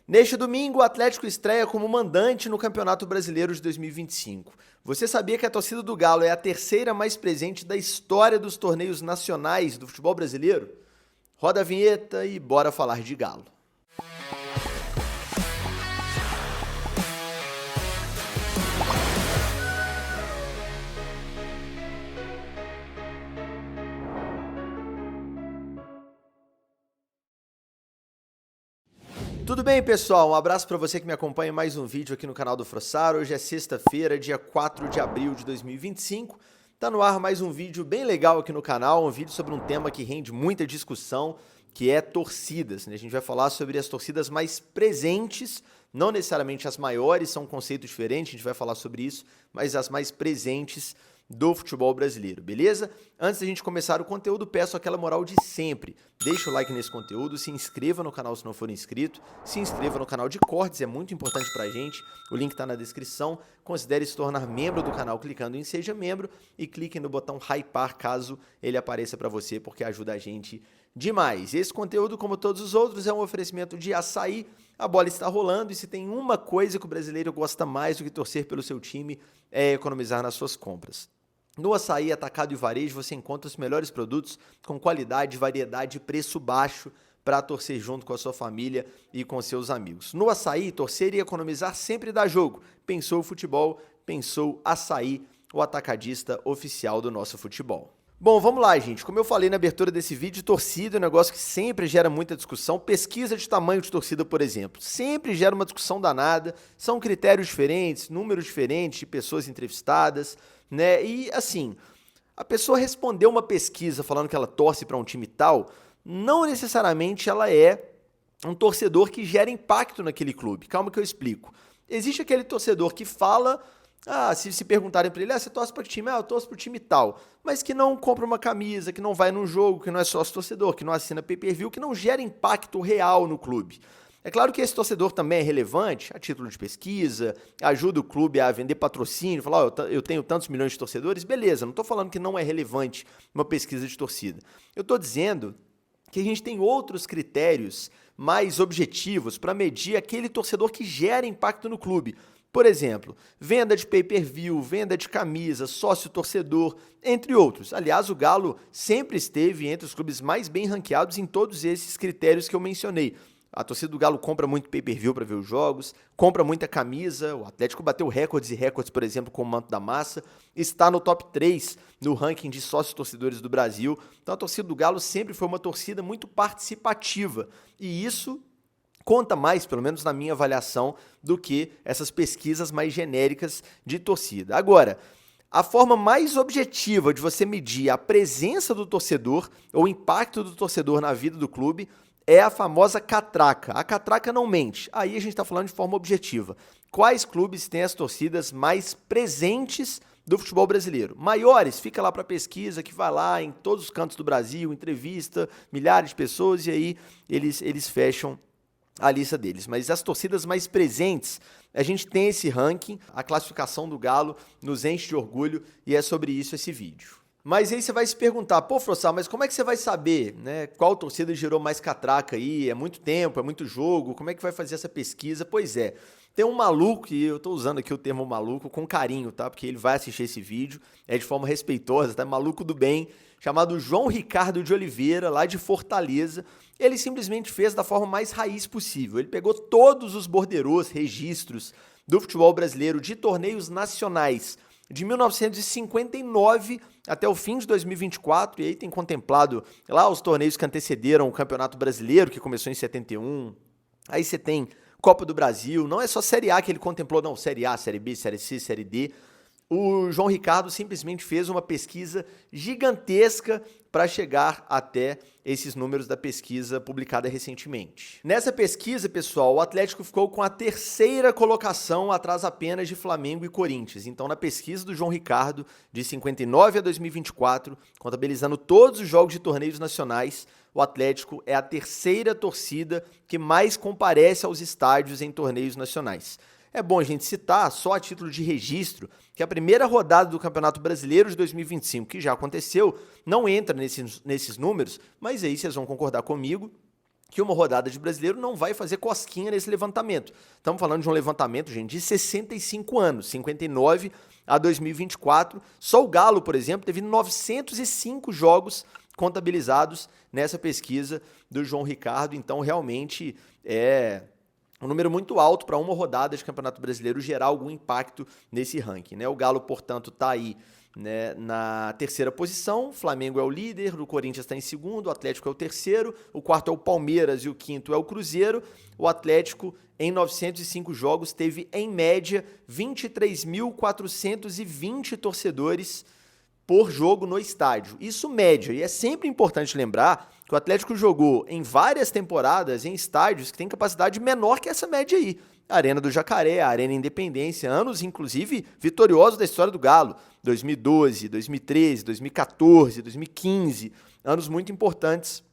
Neste domingo, o Atlético estreia como mandante no Campeonato Brasileiro de 2025. Você sabia que a torcida do Galo é a terceira mais presente da história dos torneios nacionais do futebol brasileiro? Roda a vinheta e bora falar de Galo. Tudo bem, pessoal? Um abraço para você que me acompanha em mais um vídeo aqui no canal do Frossar. Hoje é sexta-feira, dia 4 de abril de 2025. Tá no ar mais um vídeo bem legal aqui no canal, um vídeo sobre um tema que rende muita discussão, que é torcidas, né? A gente vai falar sobre as torcidas mais presentes, não necessariamente as maiores, são um conceito diferente, a gente vai falar sobre isso, mas as mais presentes do futebol brasileiro, beleza? Antes da gente começar o conteúdo, peço aquela moral de sempre. Deixa o like nesse conteúdo, se inscreva no canal se não for inscrito, se inscreva no canal de cortes, é muito importante pra gente, o link tá na descrição. Considere se tornar membro do canal clicando em Seja Membro e clique no botão Hypar caso ele apareça pra você, porque ajuda a gente demais. Esse conteúdo, como todos os outros, é um oferecimento de Açaí. A bola está rolando e se tem uma coisa que o brasileiro gosta mais do que torcer pelo seu time, é economizar nas suas compras. No Açaí Atacado e Varejo você encontra os melhores produtos com qualidade, variedade e preço baixo para torcer junto com a sua família e com seus amigos. No Açaí, torcer e economizar sempre dá jogo. Pensou futebol, pensou Açaí, o atacadista oficial do nosso futebol. Bom, vamos lá, gente. Como eu falei na abertura desse vídeo, torcida é um negócio que sempre gera muita discussão. Pesquisa de tamanho de torcida, por exemplo, sempre gera uma discussão danada. São critérios diferentes, números diferentes de pessoas entrevistadas, né? E assim, a pessoa respondeu uma pesquisa falando que ela torce para um time tal, não necessariamente ela é um torcedor que gera impacto naquele clube. Calma que eu explico. Existe aquele torcedor que fala... se perguntarem pra ele, você torce pra que time? Eu torço pro time tal. Mas que não compra uma camisa, que não vai num jogo, que não é sócio torcedor, que não assina pay-per-view, que não gera impacto real no clube. É claro que esse torcedor também é relevante, a título de pesquisa, ajuda o clube a vender patrocínio, falar, eu tenho tantos milhões de torcedores, beleza, não tô falando que não é relevante uma pesquisa de torcida. Eu tô dizendo que a gente tem outros critérios mais objetivos para medir aquele torcedor que gera impacto no clube. Por exemplo, venda de pay-per-view, venda de camisa, sócio-torcedor, entre outros. Aliás, o Galo sempre esteve entre os clubes mais bem ranqueados em todos esses critérios que eu mencionei. A torcida do Galo compra muito pay-per-view para ver os jogos, compra muita camisa, o Atlético bateu recordes e recordes, por exemplo, com o Manto da Massa, está no top 3 no ranking de sócios-torcedores do Brasil. Então a torcida do Galo sempre foi uma torcida muito participativa e isso conta mais, pelo menos na minha avaliação, do que essas pesquisas mais genéricas de torcida. Agora, a forma mais objetiva de você medir a presença do torcedor ou o impacto do torcedor na vida do clube é a famosa catraca. A catraca não mente. Aí a gente está falando de forma objetiva. Quais clubes têm as torcidas mais presentes do futebol brasileiro? Maiores, fica lá para pesquisa, que vai lá em todos os cantos do Brasil, entrevista milhares de pessoas e aí eles fecham a lista deles, mas as torcidas mais presentes, a gente tem esse ranking, a classificação do Galo nos enche de orgulho e é sobre isso esse vídeo. Mas aí você vai se perguntar, pô, Frossar, mas como é que você vai saber, né, qual torcida gerou mais catraca aí? É muito tempo, é muito jogo, como é que vai fazer essa pesquisa? Pois é, tem um maluco, e eu tô usando aqui o termo maluco com carinho, tá? Porque ele vai assistir esse vídeo, é de forma respeitosa, tá? Maluco do bem, chamado João Ricardo de Oliveira, lá de Fortaleza. Ele simplesmente fez da forma mais raiz possível. Ele pegou todos os borderôs, registros do futebol brasileiro de torneios nacionais de 1959 até o fim de 2024, e aí tem contemplado lá os torneios que antecederam o Campeonato Brasileiro, que começou em 71. Aí você tem Copa do Brasil, não é só Série A que ele contemplou, não, Série A, Série B, Série C, Série D. O João Ricardo simplesmente fez uma pesquisa gigantesca para chegar até esses números da pesquisa publicada recentemente. Nessa pesquisa, pessoal, o Atlético ficou com a terceira colocação, atrás apenas de Flamengo e Corinthians. Então, na pesquisa do João Ricardo, de 59 a 2024, contabilizando todos os jogos de torneios nacionais, o Atlético é a terceira torcida que mais comparece aos estádios em torneios nacionais. É bom a gente citar, só a título de registro, que a primeira rodada do Campeonato Brasileiro de 2025, que já aconteceu, não entra nesses números, mas aí vocês vão concordar comigo que uma rodada de Brasileiro não vai fazer cosquinha nesse levantamento. Estamos falando de um levantamento, gente, de 65 anos, 59 a 2024. Só o Galo, por exemplo, teve 905 jogos contabilizados nessa pesquisa do João Ricardo. Então, realmente, é um número muito alto para uma rodada de Campeonato Brasileiro gerar algum impacto nesse ranking, né? O Galo, portanto, está aí, né, na terceira posição, o Flamengo é o líder, o Corinthians está em segundo, o Atlético é o terceiro, o quarto é o Palmeiras e o quinto é o Cruzeiro. O Atlético, em 905 jogos, teve, em média, 23.420 torcedores por jogo no estádio. Isso média, e é sempre importante lembrar que o Atlético jogou em várias temporadas em estádios que têm capacidade menor que essa média aí. A Arena do Jacaré, a Arena Independência, anos inclusive vitoriosos da história do Galo, 2012, 2013, 2014, 2015, anos muito importantes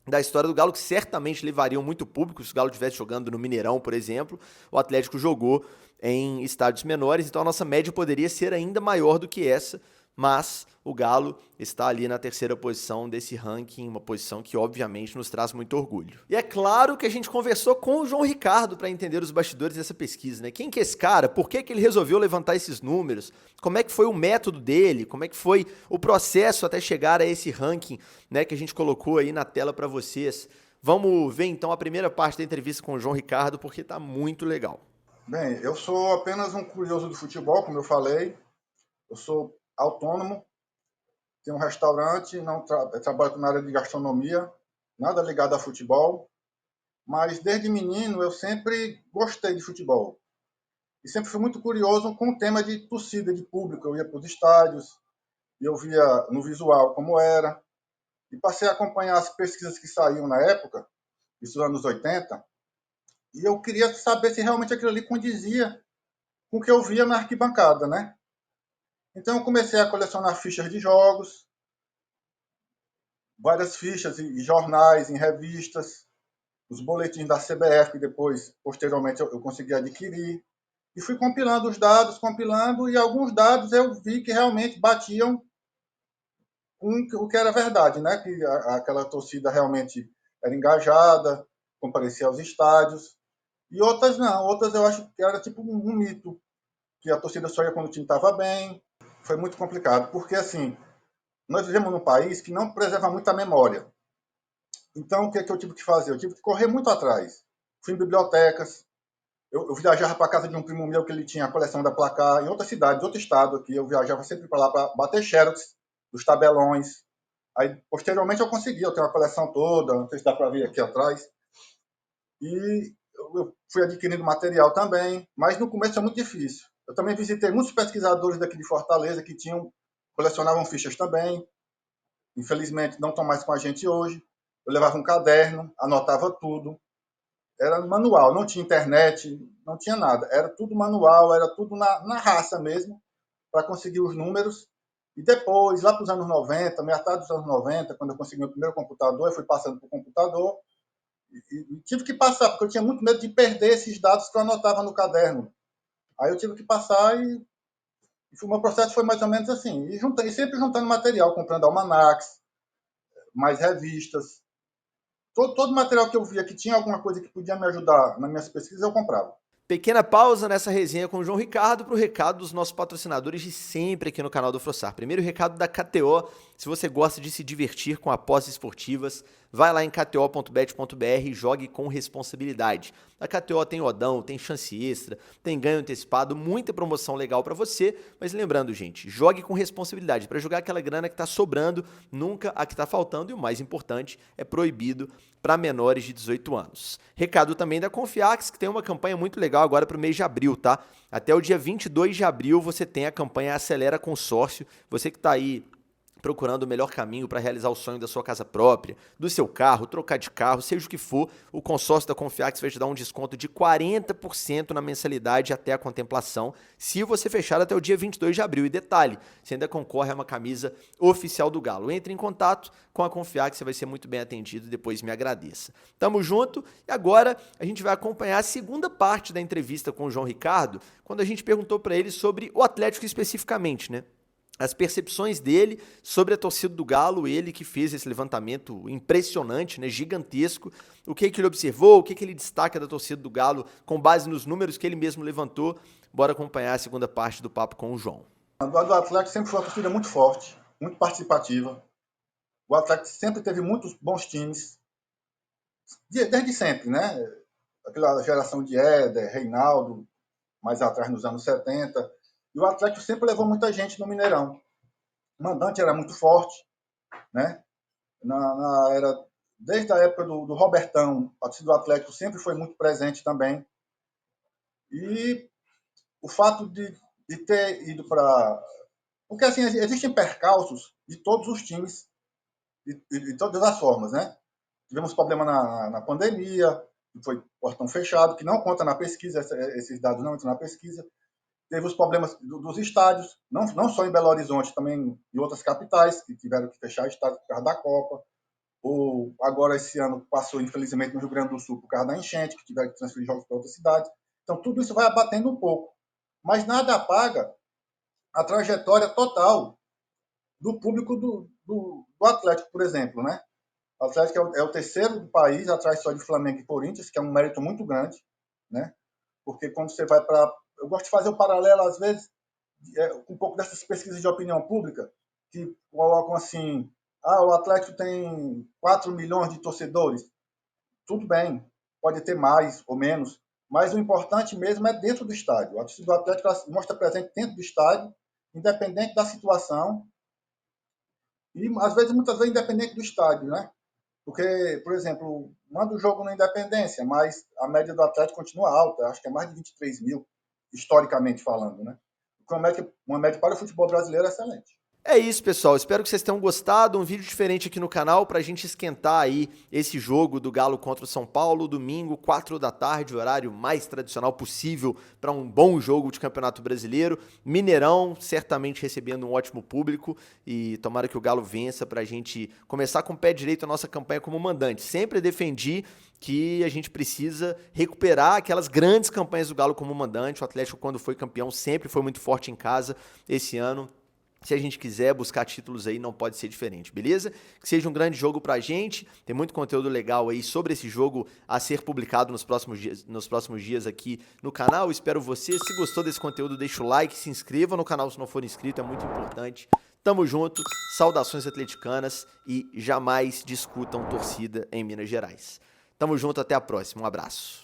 da história do Galo que certamente levariam muito público se o Galo estivesse jogando no Mineirão, por exemplo. O Atlético jogou em estádios menores, então a nossa média poderia ser ainda maior do que essa, mas o Galo está ali na terceira posição desse ranking, uma posição que obviamente nos traz muito orgulho. E é claro que a gente conversou com o João Ricardo para entender os bastidores dessa pesquisa, né? Quem que é esse cara? Por que que ele resolveu levantar esses números? Como é que foi o método dele? Como é que foi o processo até chegar a esse ranking, né, que a gente colocou aí na tela para vocês? Vamos ver então a primeira parte da entrevista com o João Ricardo, porque está muito legal. Bem, eu sou apenas um curioso do futebol, como eu falei. Eu sou autônomo, tenho um restaurante, trabalho na área de gastronomia, nada ligado a futebol, mas desde menino eu sempre gostei de futebol. E sempre fui muito curioso com o tema de torcida, de público. Eu ia para os estádios, e eu via no visual como era, e passei a acompanhar as pesquisas que saíam na época, isso nos anos 80, e eu queria saber se realmente aquilo ali condizia com o que eu via na arquibancada, né? Então eu comecei a colecionar fichas de jogos, várias fichas em jornais, em revistas, os boletins da CBF, que depois, posteriormente, eu consegui adquirir. E fui compilando os dados, e alguns dados eu vi que realmente batiam com o que era verdade, né? Que aquela torcida realmente era engajada, comparecia aos estádios. E outras não, outras eu acho que era tipo um mito, que a torcida só ia quando o time estava bem. Foi muito complicado, porque assim, nós vivemos num país que não preserva muito a memória. Então, o que eu tive que fazer? Eu tive que correr muito atrás. Fui em bibliotecas, eu viajava para casa de um primo meu que ele tinha a coleção da Placar em outra cidade, outro estado aqui. Eu viajava sempre para lá para bater xerox dos tabelões. Aí, posteriormente, eu consegui. Eu tenho a coleção toda, não sei se dá para ver aqui atrás. E eu fui adquirindo material também, mas no começo é muito difícil. Eu também visitei muitos pesquisadores daqui de Fortaleza que colecionavam fichas também. Infelizmente, não estão mais com a gente hoje. Eu levava um caderno, anotava tudo. Era manual, não tinha internet, não tinha nada. Era tudo manual, era tudo na raça mesmo, para conseguir os números. E depois, lá para os anos 90, metade dos anos 90, quando eu consegui meu primeiro computador, eu fui passando para o computador e tive que passar, porque eu tinha muito medo de perder esses dados que eu anotava no caderno. Aí eu tive que passar o meu processo foi mais ou menos assim. E sempre juntando material, comprando almanacs, mais revistas. Todo material que eu via que tinha alguma coisa que podia me ajudar nas minhas pesquisas, eu comprava. Pequena pausa nessa resenha com o João Ricardo para o recado dos nossos patrocinadores de sempre aqui no canal do Frossar. Primeiro, o recado da KTO. Se você gosta de se divertir com apostas esportivas, vai lá em kto.bet.br e jogue com responsabilidade. A KTO tem odão, tem chance extra, tem ganho antecipado, muita promoção legal para você. Mas lembrando, gente, jogue com responsabilidade. Para jogar aquela grana que está sobrando, nunca a que está faltando. E o mais importante, é proibido para menores de 18 anos. Recado também da Confiax, que tem uma campanha muito legal agora para o mês de abril, tá? Até o dia 22 de abril você tem a campanha Acelera Consórcio. Você que está aí procurando o melhor caminho para realizar o sonho da sua casa própria, do seu carro, trocar de carro, seja o que for, o consórcio da Confiax vai te dar um desconto de 40% na mensalidade até a contemplação, se você fechar até o dia 22 de abril. E detalhe, você ainda concorre a uma camisa oficial do Galo. Entre em contato com a Confiax, você vai ser muito bem atendido, depois me agradeça. Tamo junto, e agora a gente vai acompanhar a segunda parte da entrevista com o João Ricardo, quando a gente perguntou para ele sobre o Atlético especificamente, né? as percepções dele sobre a torcida do Galo, ele que fez esse levantamento impressionante, né, gigantesco, o que ele observou, o que ele destaca da torcida do Galo com base nos números que ele mesmo levantou. Bora acompanhar a segunda parte do papo com o João. A do Atlético sempre foi uma torcida muito forte, muito participativa. O Atlético sempre teve muitos bons times, desde sempre, né? Aquela geração de Éder, Reinaldo, mais atrás nos anos 70. E o Atlético sempre levou muita gente no Mineirão. O mandante era muito forte, né? Desde a época do Robertão, a torcida do Atlético sempre foi muito presente também. E o fato de ter ido para... Porque, assim, existem percalços de todos os times, de todas as formas, né? Tivemos problema na pandemia, que foi portão fechado, que não conta na pesquisa, esses dados não entram na pesquisa. Teve os problemas dos estádios, não só em Belo Horizonte, também em outras capitais, que tiveram que fechar estádio por causa da Copa. Ou agora, esse ano, passou, infelizmente, no Rio Grande do Sul, por causa da enchente, que tiveram que transferir jogos para outras cidades. Então, tudo isso vai abatendo um pouco. Mas nada apaga a trajetória total do público do Atlético, por exemplo, né? O Atlético é o terceiro do país, atrás só de Flamengo e Corinthians, que é um mérito muito grande, né? Porque quando você vai para... Eu gosto de fazer o paralelo, às vezes, um pouco dessas pesquisas de opinião pública, que colocam assim, o Atlético tem 4 milhões de torcedores. Tudo bem, pode ter mais ou menos, mas o importante mesmo é dentro do estádio. A torcida do Atlético mostra presente dentro do estádio, independente da situação, e às vezes, muitas vezes, independente do estádio, né? Porque, por exemplo, manda o jogo na Independência, mas a média do Atlético continua alta, acho que é mais de 23 mil, historicamente falando, né? Uma média para o futebol brasileiro é excelente. É isso, pessoal. Espero que vocês tenham gostado. Um vídeo diferente aqui no canal pra gente esquentar aí esse jogo do Galo contra o São Paulo, domingo, 4 da tarde, horário mais tradicional possível para um bom jogo de Campeonato Brasileiro. Mineirão, certamente recebendo um ótimo público e tomara que o Galo vença pra gente começar com o pé direito a nossa campanha como mandante. Sempre defendi que a gente precisa recuperar aquelas grandes campanhas do Galo como mandante. O Atlético, quando foi campeão, sempre foi muito forte em casa. Esse ano, se a gente quiser buscar títulos aí, não pode ser diferente, beleza? Que seja um grande jogo pra gente, tem muito conteúdo legal aí sobre esse jogo a ser publicado nos próximos dias aqui no canal. Espero você. Se gostou desse conteúdo, deixa o like, se inscreva no canal se não for inscrito, é muito importante. Tamo junto, saudações atleticanas e jamais discutam torcida em Minas Gerais. Tamo junto, até a próxima, um abraço.